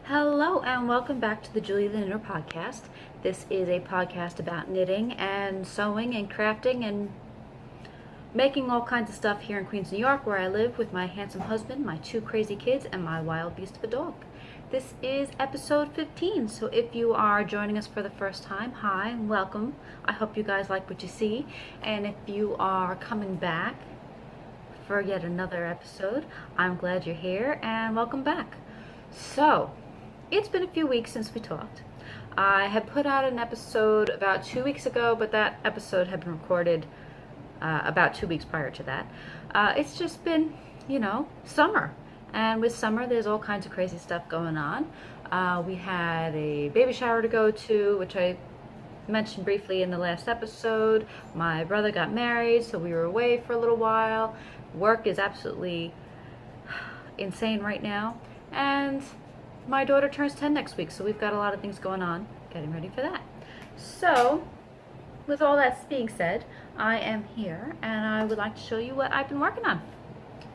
Hello and welcome back to the Julie the Knitter podcast. This is a podcast about knitting and sewing and crafting and making all kinds of stuff here in Queens, New York, where I live with my handsome husband, my two crazy kids, and my wild beast of a dog. This is episode 15, so if you are joining us for the first time, hi and welcome. I hope you guys like what you see, and if you are coming back for yet another episode, I'm glad you're here and welcome back. So, it's been a few weeks since we talked. I had put out an episode about 2 weeks ago, but that episode had been recorded about 2 weeks prior to that. It's just been, summer. And with summer, there's all kinds of crazy stuff going on. We had a baby shower to go to, which I mentioned briefly in the last episode. My brother got married, so we were away for a little while. Work is absolutely insane right now. And my daughter turns 10 next week, so we've got a lot of things going on, getting ready for that. So, with all that being said, I am here, and I would like to show you what I've been working on.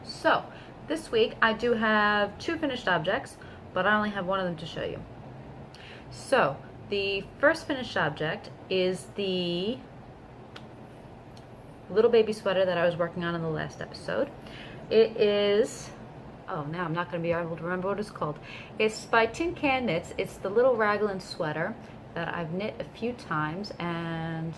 So, this week I do have 2 finished objects, but I only have one of them to show you. So, the first finished object is the little baby sweater that I was working on in the last episode. It is... oh, now I'm not going to be able to remember what it's called. It's by Tin Can Knits. It's the little raglan sweater that I've knit a few times, and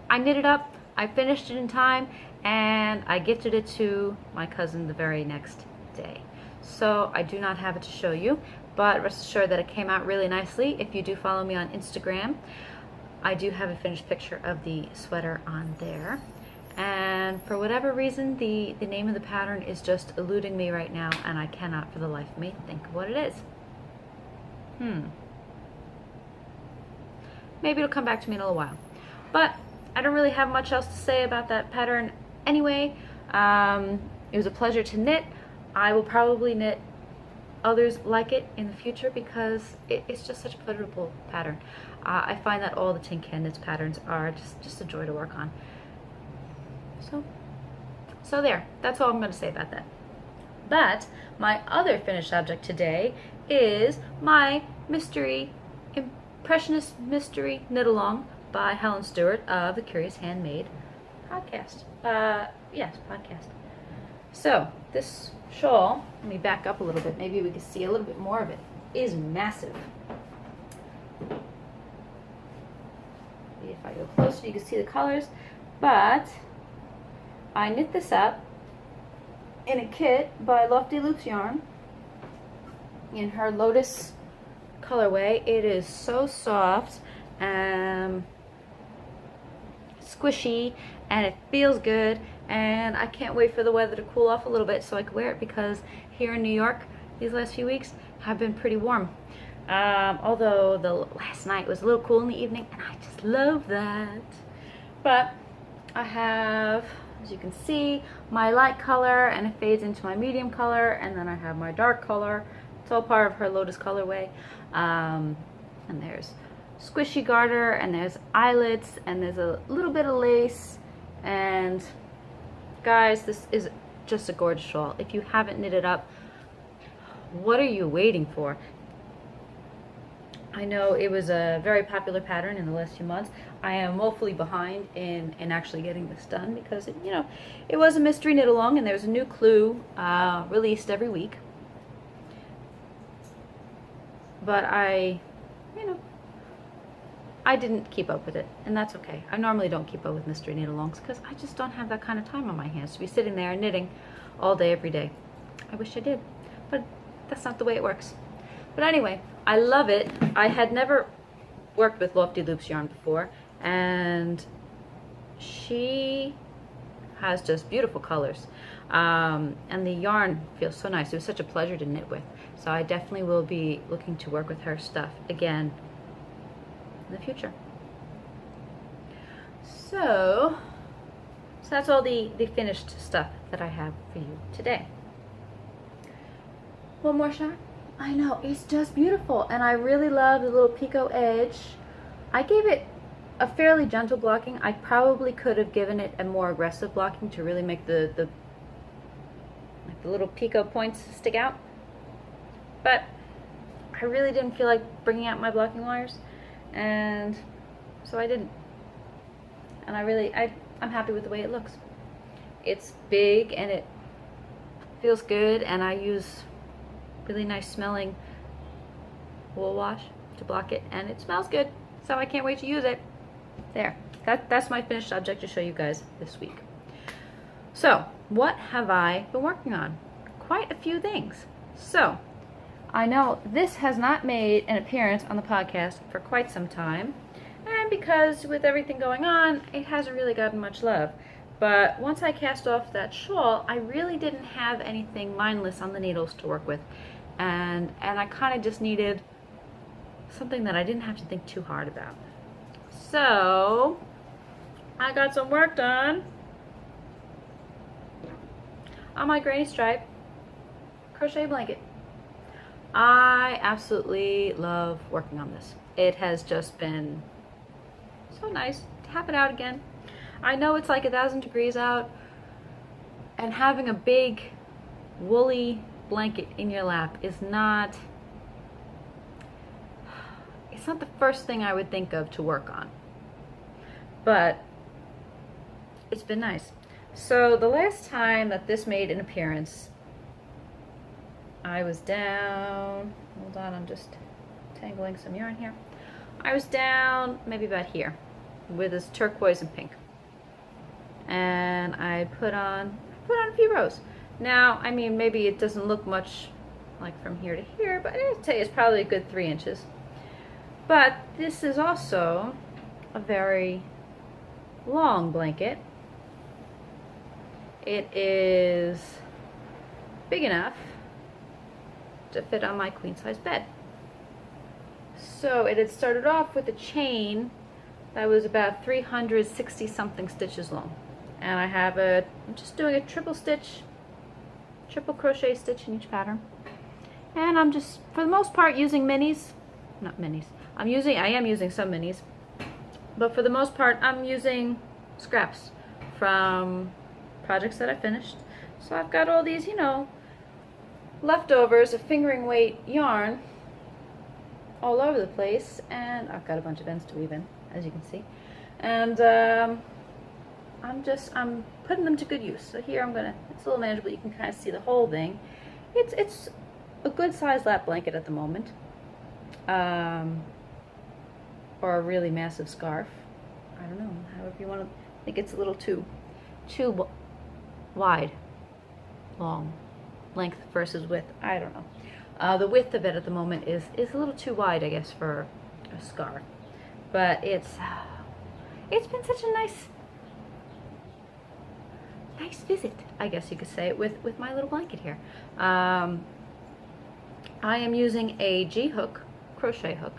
I knit it up, I finished it in time, and I gifted it to my cousin the very next day. So I do not have it to show you, but rest assured that it came out really nicely. If you do follow me on Instagram, I do have a finished picture of the sweater on there. And for whatever reason, the name of the pattern is just eluding me right now, and I cannot for the life of me think of what it is. Maybe it'll come back to me in a little while. But I don't really have much else to say about that pattern anyway. It was a pleasure to knit. I will probably knit others like it in the future because it's just such a pleasurable pattern. I find that all the Tin Can Knits patterns are just a joy to work on. So there, that's all I'm going to say about that. But my other finished object today is my Impressionist Mystery Knit Along by Helen Stewart of the Curious Handmade podcast. Podcast. So this shawl, let me back up a little bit, maybe we can see a little bit more of it, is massive. If I go closer, you can see the colors, but I knit this up in a kit by Lofty Loops Yarn in her Lotus colorway. It is so soft and squishy, and it feels good, and I can't wait for the weather to cool off a little bit so I can wear it, because here in New York these last few weeks have been pretty warm. Although the last night was a little cool in the evening, and I just love that. But I have, as you can see, my light color, and it fades into my medium color, and then I have my dark color. It's all part of her Lotus colorway. And there's squishy garter, and there's eyelets, and there's a little bit of lace. And guys, this is just a gorgeous shawl. If you haven't knit it up, what are you waiting for? I know it was a very popular pattern in the last few months. I am woefully behind in actually getting this done because it was a mystery knit along, and there's a new clue released every week. But I didn't keep up with it, and that's okay. I normally don't keep up with mystery knit alongs because I just don't have that kind of time on my hands to be sitting there and knitting all day every day. I wish I did, but that's not the way it works. But anyway, I love it. I had never worked with Lofty Loops yarn before, and she has just beautiful colors. And the yarn feels so nice. It was such a pleasure to knit with. So I definitely will be looking to work with her stuff again in the future. So that's all the finished stuff that I have for you today. One more shot. I know, it's just beautiful, and I really love the little picot edge. I gave it a fairly gentle blocking. I probably could have given it a more aggressive blocking to really make the little picot points stick out. But I really didn't feel like bringing out my blocking wires, and so I didn't. And I'm happy with the way it looks. It's big and it feels good, and I use really nice smelling wool wash to block it, and it smells good, so I can't wait to use it. There, that's my finished object to show you guys this week. So what have I been working on? Quite a few things. So I know this has not made an appearance on the podcast for quite some time, and because with everything going on, it hasn't really gotten much love. But once I cast off that shawl, I really didn't have anything mindless on the needles to work with, and I kind of just needed something that I didn't have to think too hard about. So I got some work done on my granny stripe crochet blanket. I absolutely love working on this. It has just been so nice to have it out again. I know it's like 1,000 degrees out, and having a big woolly blanket in your lap is not, it's not the first thing I would think of to work on, but it's been nice. So the last time that this made an appearance, I was down, hold on, I'm just tangling some yarn here. I was down maybe about here with this turquoise and pink, and I put on a few rows. Now, I mean, maybe it doesn't look much like from here to here, but I'd say it's probably a good 3 inches. But this is also a very long blanket. It is big enough to fit on my queen size bed. So it had started off with a chain that was about 360 something stitches long, and I'm just doing a triple crochet stitch in each pattern, and I'm just for the most part using minis, not minis. I am using some minis, but for the most part I'm using scraps from projects that I finished. So I've got all these, leftovers of fingering weight yarn all over the place, and I've got a bunch of ends to weave in, as you can see, and I'm putting them to good use. So here it's a little manageable. You can kind of see the whole thing. It's a good size lap blanket at the moment, or a really massive scarf. I don't know, however you want to. I think it's a little too wide, long, length versus width. I don't know. The width of it at the moment is a little too wide, I guess, for a scarf. But it's been such a nice visit, I guess you could say, with my little blanket here. I am using a G-hook, crochet hook,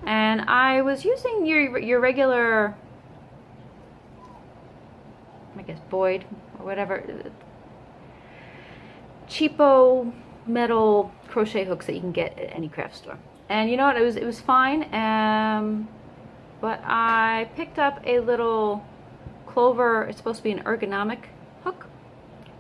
and I was using your regular, I guess, Boyd or whatever, cheapo metal crochet hooks that you can get at any craft store. And you know what, it was fine, but I picked up a little Clover, it's supposed to be an ergonomic hook,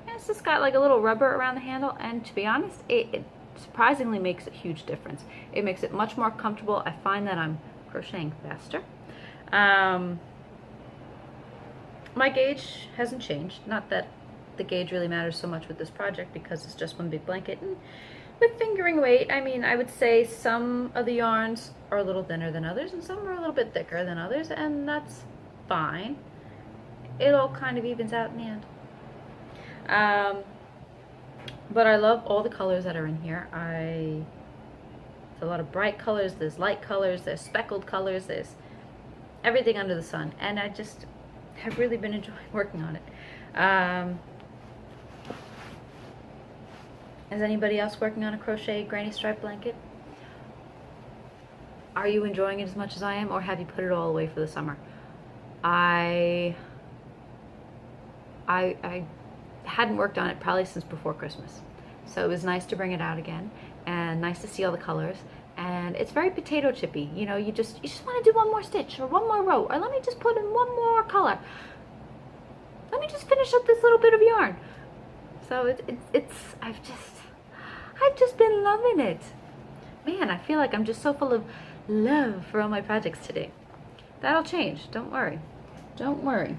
and it's just got like a little rubber around the handle, and to be honest, it surprisingly makes a huge difference. It makes it much more comfortable. I find that I'm crocheting faster. My gauge hasn't changed, not that the gauge really matters so much with this project because it's just one big blanket. And with fingering weight, I mean, I would say some of the yarns are a little thinner than others, and some are a little bit thicker than others, and that's fine. It all kind of evens out in the end. But I love all the colors that are in here. There's a lot of bright colors, there's light colors, there's speckled colors, there's everything under the sun, and I just have really been enjoying working on it. Is anybody else working on a crochet granny stripe blanket? Are you enjoying it as much as I am, or have you put it all away for the summer? I hadn't worked on it probably since before Christmas, so it was nice to bring it out again, and nice to see all the colors. And it's very potato chippy. You know, you just want to do one more stitch or one more row, or let me just put in one more color. Let me just finish up this little bit of yarn. So I've just been loving it. Man, I feel like I'm just so full of love for all my projects today. That'll change. Don't worry. Don't worry.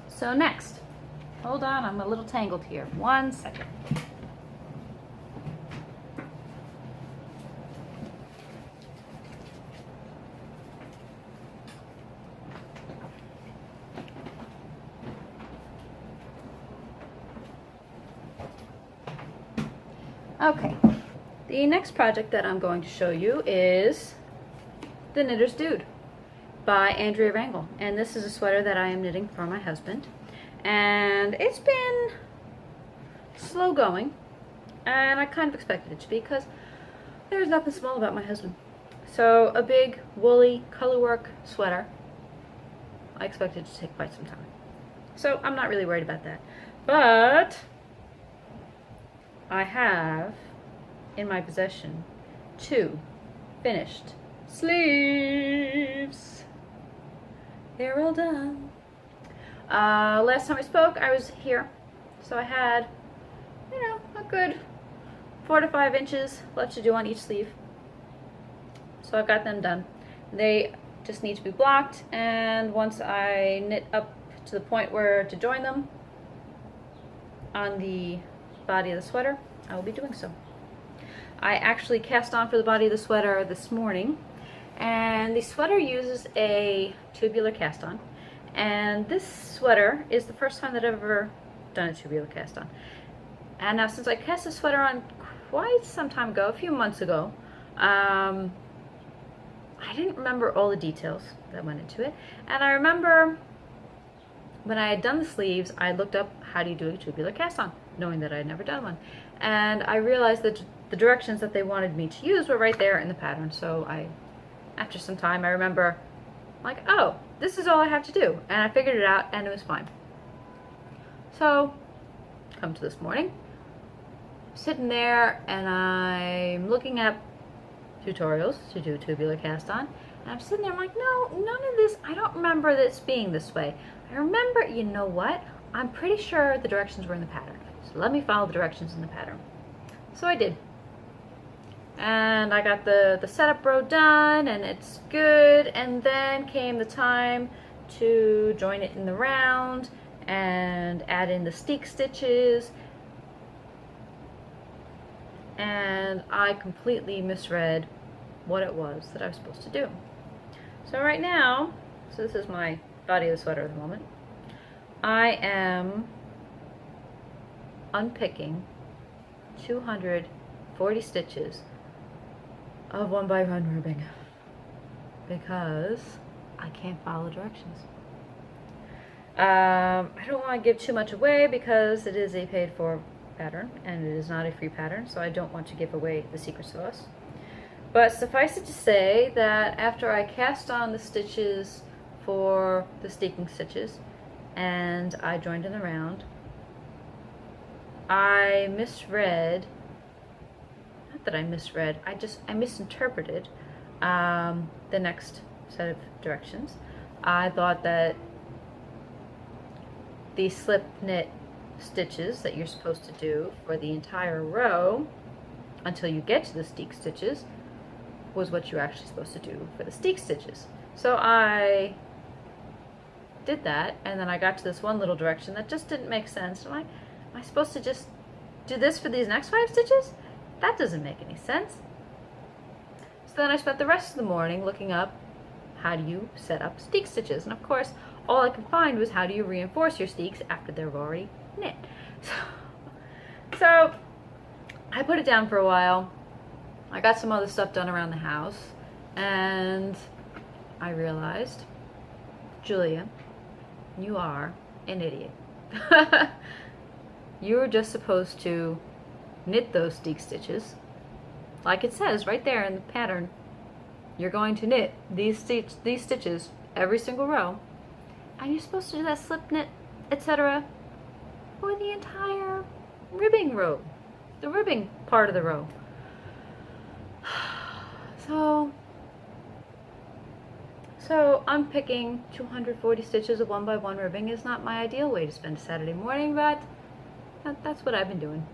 So next, hold on, I'm a little tangled here. 1 second. Okay, the next project that I'm going to show you is The Knitter's Dude by Andrea Rangel. And this is a sweater that I am knitting for my husband. And it's been slow going, and I kind of expected it to be because there's nothing small about my husband. So a big woolly colorwork sweater, I expected it to take quite some time. So I'm not really worried about that. But I have in my possession 2 finished sleeves. They're all done. Last time we spoke, I was here, so I had, a good 4 to 5 inches left to do on each sleeve. So I've got them done. They just need to be blocked, and once I knit up to the point where to join them on the body of the sweater, I will be doing so. I actually cast on for the body of the sweater this morning, and the sweater uses a tubular cast on, and this sweater is the first time that I've ever done a tubular cast on. And now, since I cast the sweater on quite some time ago, a few months ago, I didn't remember all the details that went into it, and I remember when I had done the sleeves, I looked up how do you do a tubular cast on, knowing that I had never done one. And I realized that the directions that they wanted me to use were right there in the pattern. So after some time, I remember, like, oh, this is all I have to do. And I figured it out, and it was fine. So, come to this morning, sitting there, and I'm looking at tutorials to do a tubular cast on. And I'm sitting there, I'm like, no, none of this, I don't remember this being this way. I remember, you know what? I'm pretty sure the directions were in the pattern. So let me follow the directions in the pattern. So I did. And I got the setup row done, and it's good. And then came the time to join it in the round and add in the steek stitches. And I completely misread what it was that I was supposed to do. So right now, so this is my body of the sweater at the moment, I am unpicking 240 stitches of 1x1 ribbing because I can't follow directions. I don't want to give too much away because it is a paid for pattern and it is not a free pattern, so I don't want to give away the secret sauce. But suffice it to say that after I cast on the stitches for the steeking stitches and I joined in the round, I misread, not that I misread, I misinterpreted the next set of directions. I thought that the slip knit stitches that you're supposed to do for the entire row until you get to the steek stitches was what you're actually supposed to do for the steek stitches. So I did that, and then I got to this one little direction that just didn't make sense. I'm like, am I supposed to just do this for these next 5 stitches? That doesn't make any sense. So then I spent the rest of the morning looking up how do you set up steek stitches, and of course all I could find was how do you reinforce your steeks after they're already knit. So I put it down for a while. I got some other stuff done around the house, and I realized, Julia, you are an idiot. You were just supposed to knit those steek stitches, like it says right there in the pattern. You're going to knit these stitches every single row, and you're supposed to do that slip knit, etc., for the entire ribbing row, the ribbing part of the row. So unpicking 240 stitches of 1x1 ribbing is not my ideal way to spend a Saturday morning, but that's what I've been doing.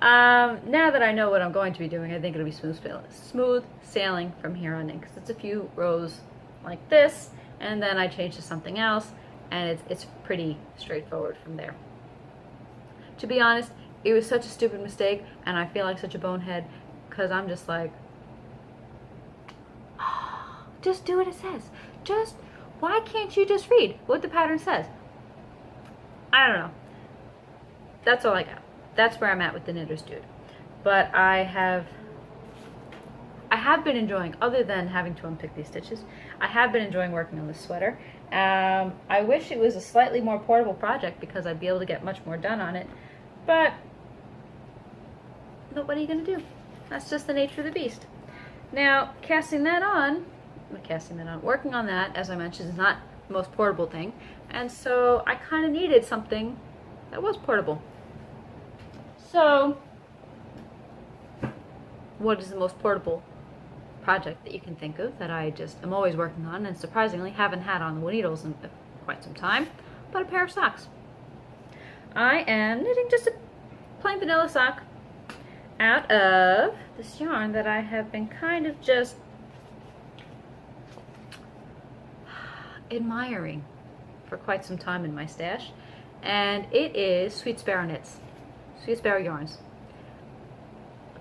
Now that I know what I'm going to be doing, I think it'll be smooth sailing from here on in, because it's a few rows like this, and then I change to something else, and it's pretty straightforward from there. To be honest, it was such a stupid mistake, and I feel like such a bonehead, because I'm just like, oh, just do what it says. Why can't you just read what the pattern says? I don't know. That's all I got. That's where I'm at with the Knitter's Dude. But I have been enjoying, other than having to unpick these stitches, I have been enjoying working on this sweater. I wish it was a slightly more portable project, because I'd be able to get much more done on it. But what are you going to do? That's just the nature of the beast. Now, working on that, as I mentioned, is not the most portable thing. And so I kind of needed something that was portable. So, what is the most portable project that you can think of that I just am always working on, and surprisingly haven't had on the needles in quite some time, but a pair of socks. I am knitting just a plain vanilla sock out of this yarn that I have been kind of just admiring for quite some time in my stash, and it is Sweet Sparrow Knits. Sweet Sparrow Yarns.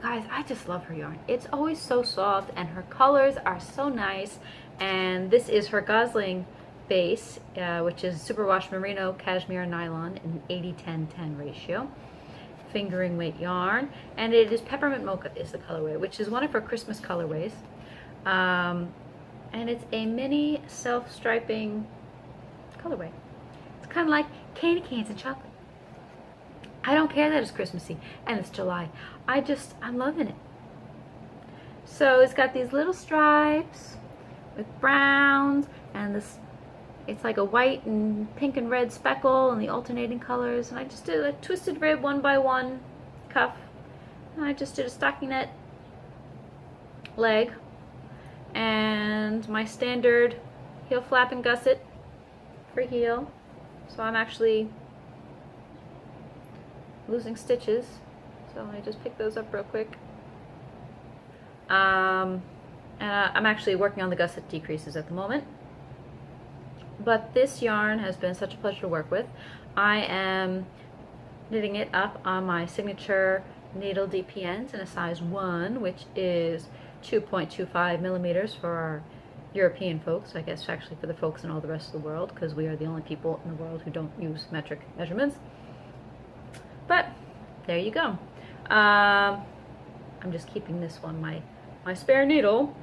Guys, I just love her yarn. It's always so soft, and her colors are so nice. And this is her Gosling base, which is superwash merino, cashmere, nylon in 80-10-10 ratio. Fingering weight yarn, and it is Peppermint Mocha is the colorway, which is one of her Christmas colorways. And it's a mini self-striping colorway. It's kind of like candy canes and chocolate. I don't care that it's Christmassy and it's July. I'm loving it. So it's got these little stripes with browns, and this, it's like a white and pink and red speckle and the alternating colors. And I just did a twisted rib 1x1 cuff. And I just did a stockinette leg and my standard heel flap and gusset for heel. So I'm actually losing stitches, so let me just pick those up real quick. And I'm actually working on the gusset decreases at the moment. But this yarn has been such a pleasure to work with. I am knitting it up on my signature needle DPNs in a size 1, which is 2.25 millimeters for our European folks, I guess actually for the folks in all the rest of the world, because we are the only people in the world who don't use metric measurements. But there you go. I'm just keeping this one, my spare needle,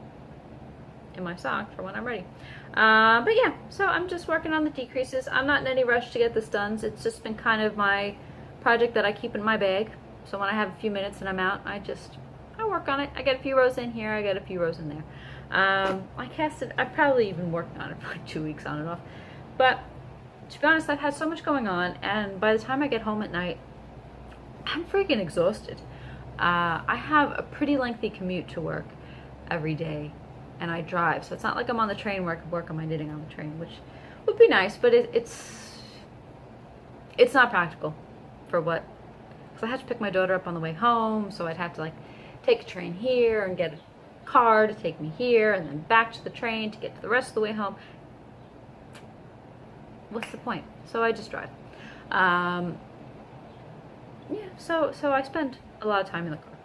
in my sock for when I'm ready. But yeah, so I'm just working on the decreases. I'm not in any rush to get this done. It's just been kind of my project that I keep in my bag. So when I have a few minutes and I'm out, I work on it. I get a few rows in here, I get a few rows in there. I've probably even worked on it for like 2 weeks on and off. But to be honest, I've had so much going on, and by the time I get home at night, I'm freaking exhausted. I have a pretty lengthy commute to work every day, and I drive, so it's not like I'm on the train where I can work on my knitting on the train, which would be nice, but it's not practical for what, because I have to pick my daughter up on the way home, so I'd have to like take a train here and get a car to take me here and then back to the train to get to the rest of the way home. What's the point? So I just drive. Yeah, so I spend a lot of time in the car.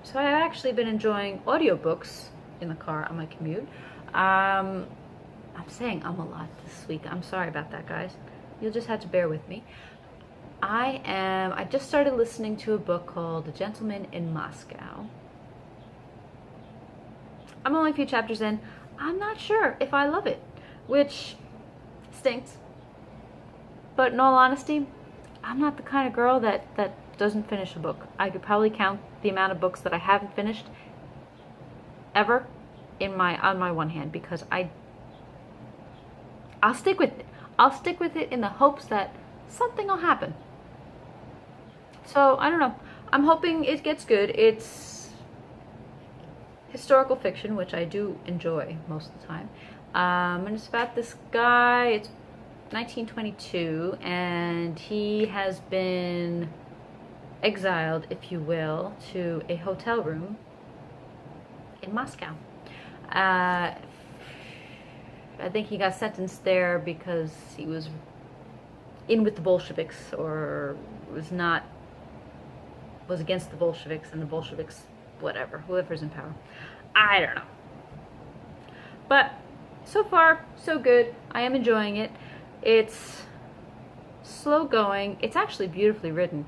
So I've actually been enjoying audiobooks in the car on my commute. I'm saying a lot this week. I'm sorry about that, guys. You'll just have to bear with me. I just started listening to a book called The Gentleman in Moscow. I'm only a few chapters in. I'm not sure if I love it, which stinks. But in all honesty, I'm not the kind of girl that doesn't finish a book. I could probably count the amount of books that I haven't finished ever on my one hand, because I'll stick with it. I'll stick with it in the hopes that something will happen. So I don't know. I'm hoping it gets good. It's historical fiction, which I do enjoy most of the time. And it's about this guy. It's 1922, and he has been exiled, if you will, to a hotel room in Moscow. I think he got sentenced there because he was in with the Bolsheviks, or was against the Bolsheviks, and the Bolsheviks, whatever, whoever's in power. I don't know. But so far, so good. I am enjoying it. It's slow going. It's actually beautifully written.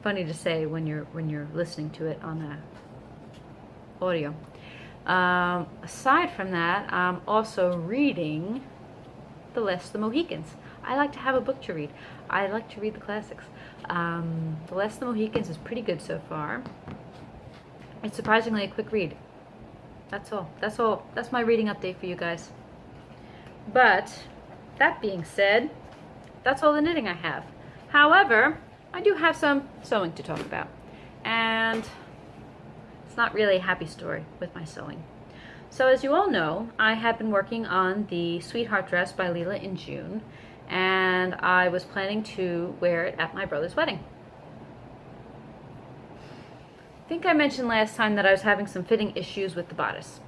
Funny to say when you're listening to it on the audio. Aside from that, I'm also reading The Last of the Mohicans. I like to have a book to read. I like to read the classics. The Last of the Mohicans is pretty good so far. It's surprisingly a quick read. That's all. That's my reading update for you guys. But that being said, that's all the knitting I have. However, I do have some sewing to talk about. And it's not really a happy story with my sewing. So as you all know, I have been working on the Sweetheart dress by Leela in June, and I was planning to wear it at my brother's wedding. I think I mentioned last time that I was having some fitting issues with the bodice.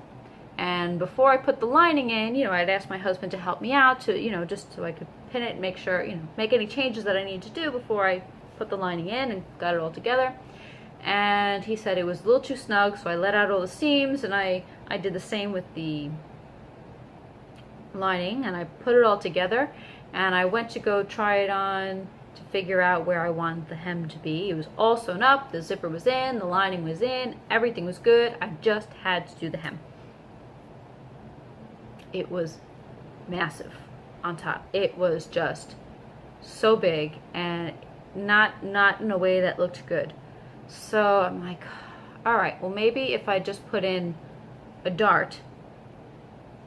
And before I put the lining in, I'd asked my husband to help me out to, just so I could pin it and make sure, make any changes that I need to do before I put the lining in and got it all together. And he said it was a little too snug, so I let out all the seams, and I did the same with the lining, and I put it all together, and I went to go try it on to figure out where I wanted the hem to be. It was all sewn up, the zipper was in, the lining was in, everything was good. I just had to do the hem. It was massive on top. It was just so big, and not in a way that looked good. So I'm like, all right, well maybe if I just put in a dart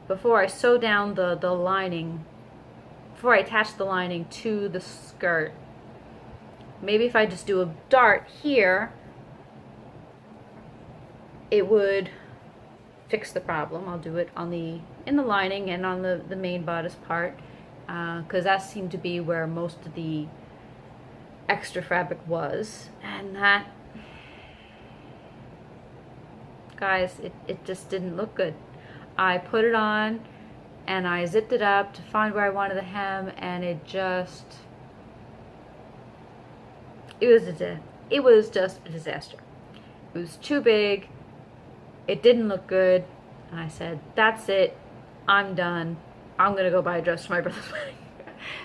before I sew down the lining, before I attach the lining to the skirt, maybe if I just do a dart here, it would fix the problem. I'll do it in the lining and on the main bodice part, because that seemed to be where most of the extra fabric was, and that, guys, it just didn't look good. I put it on and I zipped it up to find where I wanted the hem, and it was just a disaster. It was too big, it didn't look good, and I said, that's it, I'm done, I'm gonna go buy a dress for my brother's wedding.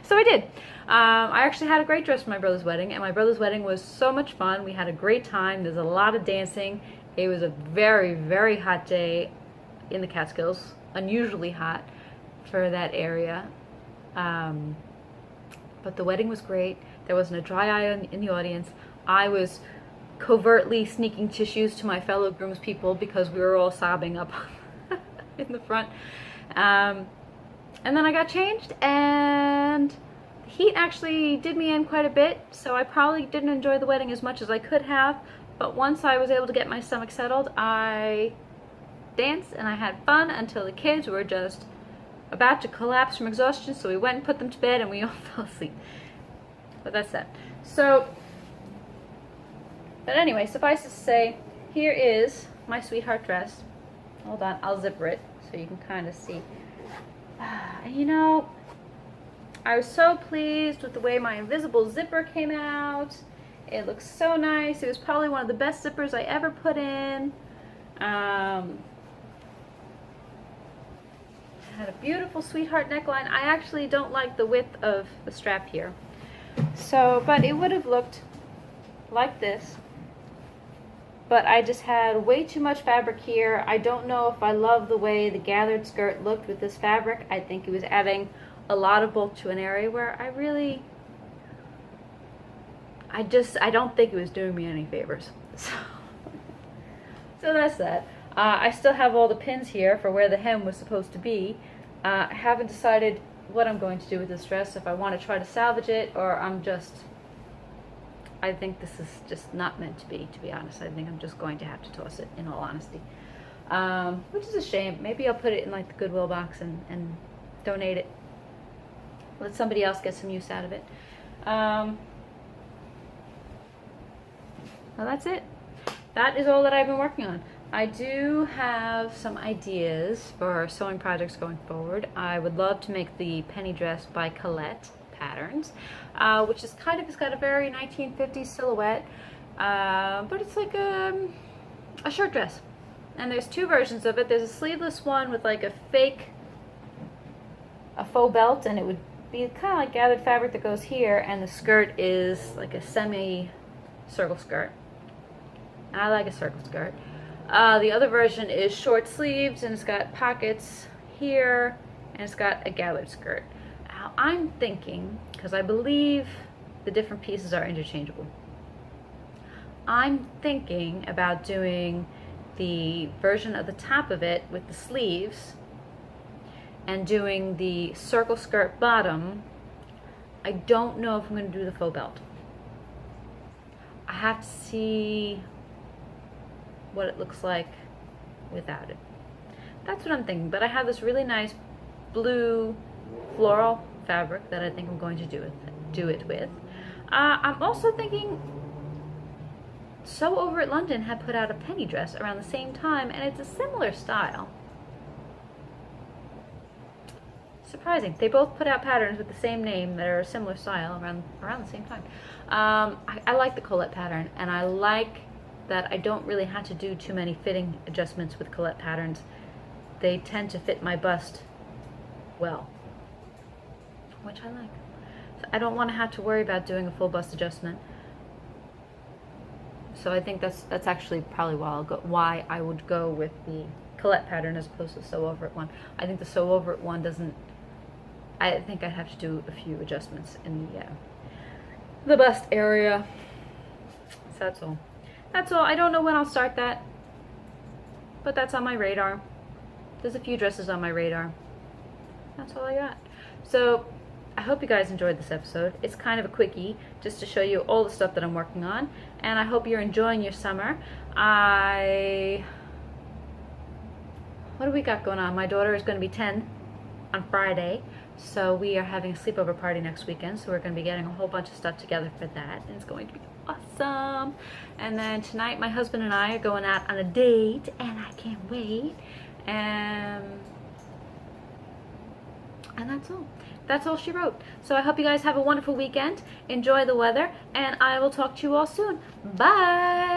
So I did. I actually had a great dress for my brother's wedding, and my brother's wedding was so much fun. We had a great time. There's a lot of dancing. It was a very, very hot day in the Catskills, unusually hot for that area. But the wedding was great. There wasn't a dry eye in the audience. I was covertly sneaking tissues to my fellow groomspeople because we were all sobbing up in the front. And then I got changed, and the heat actually did me in quite a bit, so I probably didn't enjoy the wedding as much as I could have. But once I was able to get my stomach settled, I danced and I had fun until the kids were just about to collapse from exhaustion, so we went and put them to bed and we all fell asleep. But that's that. But anyway, suffice it to say, here is my Sweetheart dress. Hold on, I'll zipper it so you can kind of see. And I was so pleased with the way my invisible zipper came out. It looks so nice. It was probably one of the best zippers I ever put in. It had a beautiful Sweetheart neckline. I actually don't like the width of the strap here. But it would have looked like this. But I just had way too much fabric here. I don't know if I love the way the gathered skirt looked with this fabric. I think it was adding a lot of bulk to an area where I don't think it was doing me any favors. So that's that. I still have all the pins here for where the hem was supposed to be. I haven't decided what I'm going to do with this dress, if I want to try to salvage it, or I think this is just not meant to be honest. I think I'm just going to have to toss it, in all honesty. Which is a shame. Maybe I'll put it in like the Goodwill box and donate it. Let somebody else get some use out of it. So that's it. That is all that I've been working on. I do have some ideas for sewing projects going forward. I would love to make the penny dress by Colette Patterns, which is it's got a very 1950s silhouette, but it's like a shirt dress. And there's two versions of it. There's a sleeveless one with like a faux belt, and it would be kind of like gathered fabric that goes here, and the skirt is like a semi-circle skirt. And I like a circle skirt. The other version is short sleeves, and it's got pockets here, and it's got a gathered skirt. Now I'm thinking, because I believe the different pieces are interchangeable, I'm thinking about doing the version of the top of it with the sleeves and doing the circle skirt bottom. I don't know if I'm going to do the faux belt. I have to see what it looks like without it. That's what I'm thinking. But I have this really nice blue floral fabric that I think I'm going to do it with. I'm also thinking Sew Over at London had put out a penny dress around the same time, and it's a similar style. Surprising. They both put out patterns with the same name that are a similar style around the same time. I like the Colette pattern, and I like that I don't really have to do too many fitting adjustments with Colette patterns. They tend to fit my bust well, which I like. So I don't want to have to worry about doing a full bust adjustment. So I think that's actually probably why I would go with the Colette pattern as opposed to the Sew Over It one. I think the Sew Over It one doesn't. I think I'd have to do a few adjustments in the bust area. So that's all. That's all. I don't know when I'll start that, but that's on my radar. There's a few dresses on my radar. That's all I got. So I hope you guys enjoyed this episode. It's kind of a quickie just to show you all the stuff that I'm working on, and I hope you're enjoying your summer. What do we got going on? My daughter is going to be 10 on Friday, so we are having a sleepover party next weekend, so we're going to be getting a whole bunch of stuff together for that, and it's going to be awesome. And then tonight my husband and I are going out on a date, and I can't wait. And that's all. That's all she wrote. So I hope you guys have a wonderful weekend. Enjoy the weather, and I will talk to you all soon. Bye!